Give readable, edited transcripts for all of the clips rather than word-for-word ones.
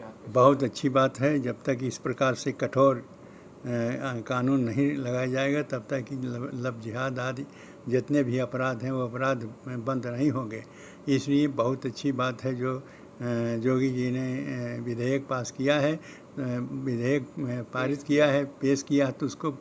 जिहाद पे? बहुत अच्छी बात है। जब तक इस प्रकार से कठोर कानून नहीं लगाया जाएगा तब तक कि लव जिहाद आदि जितने भी अपराध हैं वो अपराध बंद नहीं होंगे। इसलिए बहुत अच्छी बात है जो योगी जी ने विधेयक पास किया है, विधेयक पारित किया है, पेश किया है, तो उसको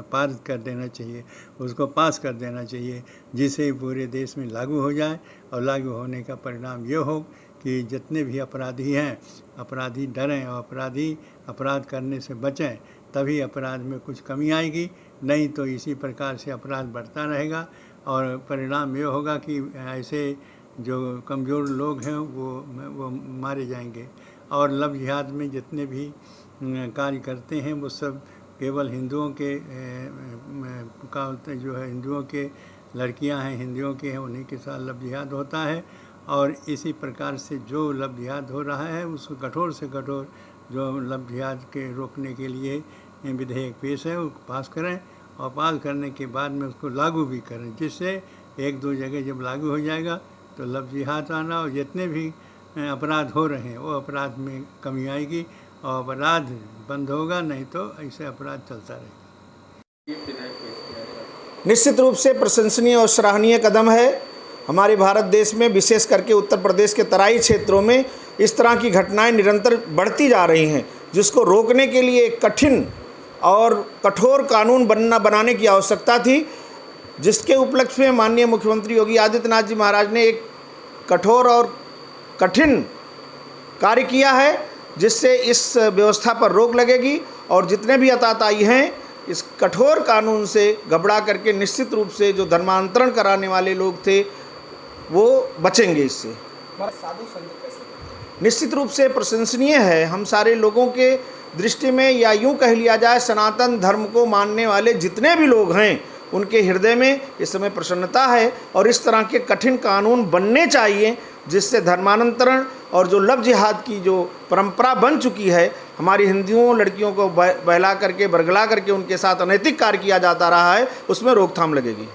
पारित कर देना चाहिए, उसको पास कर देना चाहिए, जिससे पूरे देश में लागू हो जाए। और लागू होने का परिणाम ये हो कि जितने भी अपराधी हैं, अपराधी डरें और अपराधी अपराध करने से बचें, तभी अपराध में कुछ कमी आएगी। नहीं तो इसी प्रकार से अपराध बढ़ता रहेगा और परिणाम ये होगा कि ऐसे जो कमज़ोर लोग हैं वो मारे जाएंगे। और लव जिहाद में जितने भी कार्य करते हैं वो सब केवल हिंदुओं के जो है हिंदुओं के लड़कियां हैं, हिंदुओं के हैं, उन्हीं के साथ लव जिहाद होता है। और इसी प्रकार से जो लव जिहाद हो रहा है उसको कठोर से कठोर जो लव जिहाद के रोकने के लिए विधेयक पेश है उसको पास करें और पास करने के बाद में उसको लागू भी करें, जिससे एक दो जगह जब लागू हो जाएगा तो लव जिहाद आना और जितने भी अपराध हो रहे हैं वो अपराध में कमी आएगी और अपराध बंद होगा। नहीं तो ऐसे अपराध चलता रहेगा। निश्चित रूप से प्रशंसनीय और सराहनीय कदम है। हमारे भारत देश में विशेष करके उत्तर प्रदेश के तराई क्षेत्रों में इस तरह की घटनाएं निरंतर बढ़ती जा रही हैं, जिसको रोकने के लिए एक कठिन और कठोर कानून बनाने की आवश्यकता थी, जिसके उपलक्ष्य में माननीय मुख्यमंत्री योगी आदित्यनाथ जी महाराज ने एक कठोर और कठिन कार्य किया है, जिससे इस व्यवस्था पर रोक लगेगी और जितने भी आतताई हैं इस कठोर कानून से घबरा करके निश्चित रूप से जो धर्मांतरण कराने वाले लोग थे वो बचेंगे। इससे साधु संत कैसे? निश्चित रूप से प्रशंसनीय है। हम सारे लोगों के दृष्टि में, या यूं कह लिया जाए, सनातन धर्म को मानने वाले जितने भी लोग हैं उनके हृदय में इस समय प्रसन्नता है और इस तरह के कठिन कानून बनने चाहिए, जिससे धर्मांतरण और जो लव जिहाद की जो परंपरा बन चुकी है, हमारी हिंदुओं लड़कियों को बहला करके बरगला करके उनके साथ अनैतिक कार्य किया जाता रहा है, उसमें रोकथाम लगेगी।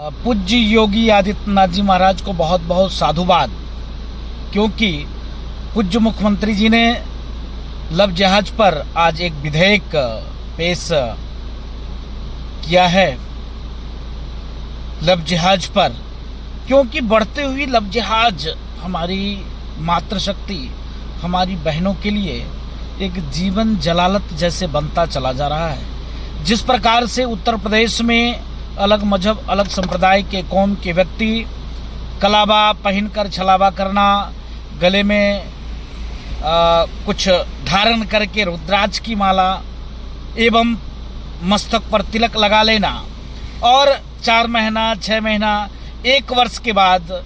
पूज्य योगी आदित्यनाथ जी महाराज को बहुत बहुत साधुवाद, क्योंकि पूज्य मुख्यमंत्री जी ने लव जिहाद पर आज एक विधेयक पेश किया है। लव जिहाद पर, क्योंकि बढ़ते हुई लव जिहाद हमारी मातृशक्ति, हमारी बहनों के लिए एक जीवन जलालत जैसे बनता चला जा रहा है। जिस प्रकार से उत्तर प्रदेश में अलग मजहब, अलग संप्रदाय के कौम के व्यक्ति कलावा पहनकर छलावा करना, गले में कुछ धारण करके रुद्राक्ष की माला एवं मस्तक पर तिलक लगा लेना और 4 महीना, 6 महीना, 1 वर्ष के बाद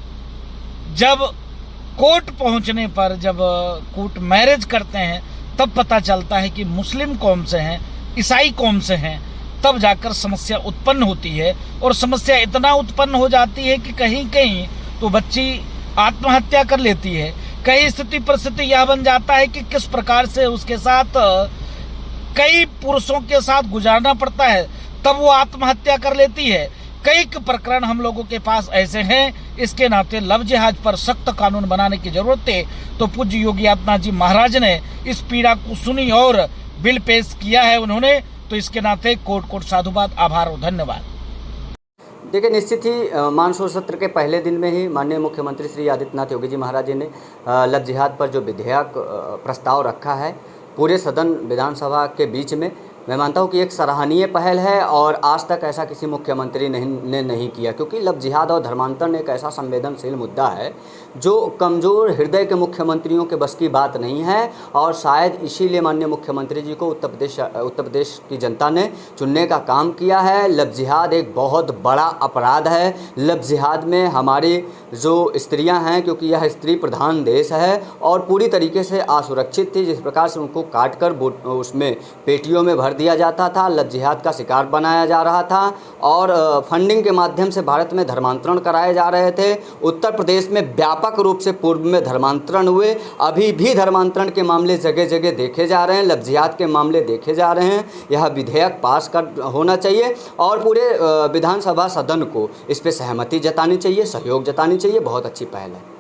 जब कोर्ट पहुंचने पर, जब कोर्ट मैरिज करते हैं, तब पता चलता है कि मुस्लिम कौम से हैं, ईसाई कौम से हैं, तब जाकर समस्या उत्पन्न होती है। और समस्या इतना उत्पन्न हो जाती है कि कहीं कहीं तो बच्ची आत्महत्या कर लेती है। कई स्थिति परिस्थिति यह बन जाता है कि किस प्रकार से उसके साथ कई पुरुषों के साथ गुजारना पड़ता है, तब वो आत्महत्या कर लेती है। कई प्रकरण हम लोगों के पास ऐसे हैं। इसके नाते लव जिहाद पर सख्त कानून बनाने की जरूरत है। तो पूज्य योगी आदित्यनाथ जी महाराज ने इस पीड़ा को सुनी और बिल पेश किया है उन्होंने, तो इसके नाते कोट साधुवाद, आभार और धन्यवाद। देखिए, निश्चित ही मानसून सत्र के पहले दिन में ही माननीय मुख्यमंत्री श्री आदित्यनाथ योगी जी महाराज जी ने लव जिहाद पर जो विधेयक प्रस्ताव रखा है पूरे सदन विधानसभा के बीच में, मैं मानता हूँ कि एक सराहनीय पहल है और आज तक ऐसा किसी मुख्यमंत्री ने नहीं किया, क्योंकि लव जिहाद और धर्मांतरण एक ऐसा संवेदनशील मुद्दा है जो कमज़ोर हृदय के मुख्यमंत्रियों के बस की बात नहीं है। और शायद इसीलिए माननीय मुख्यमंत्री जी को उत्तर प्रदेश की जनता ने चुनने का काम किया है। लव जिहाद एक बहुत बड़ा अपराध है। लव जिहाद में हमारी जो स्त्रियां हैं, क्योंकि यह स्त्री प्रधान देश है और पूरी तरीके से असुरक्षित थी, जिस प्रकार से उनको काट कर उसमें पेटियों में भर दिया जाता था, लव जिहाद का शिकार बनाया जा रहा था और फंडिंग के माध्यम से भारत में धर्मांतरण कराए जा रहे थे। उत्तर प्रदेश में व्यापक रूप से पूर्व में धर्मांतरण हुए, अभी भी धर्मांतरण के मामले जगह जगह देखे जा रहे हैं, लव जिहाद के मामले देखे जा रहे हैं। यह विधेयक पास होना चाहिए और पूरे विधानसभा सदन को इस पर सहमति जतानी चाहिए, सहयोग जतानी चाहिए। बहुत अच्छी पहल है।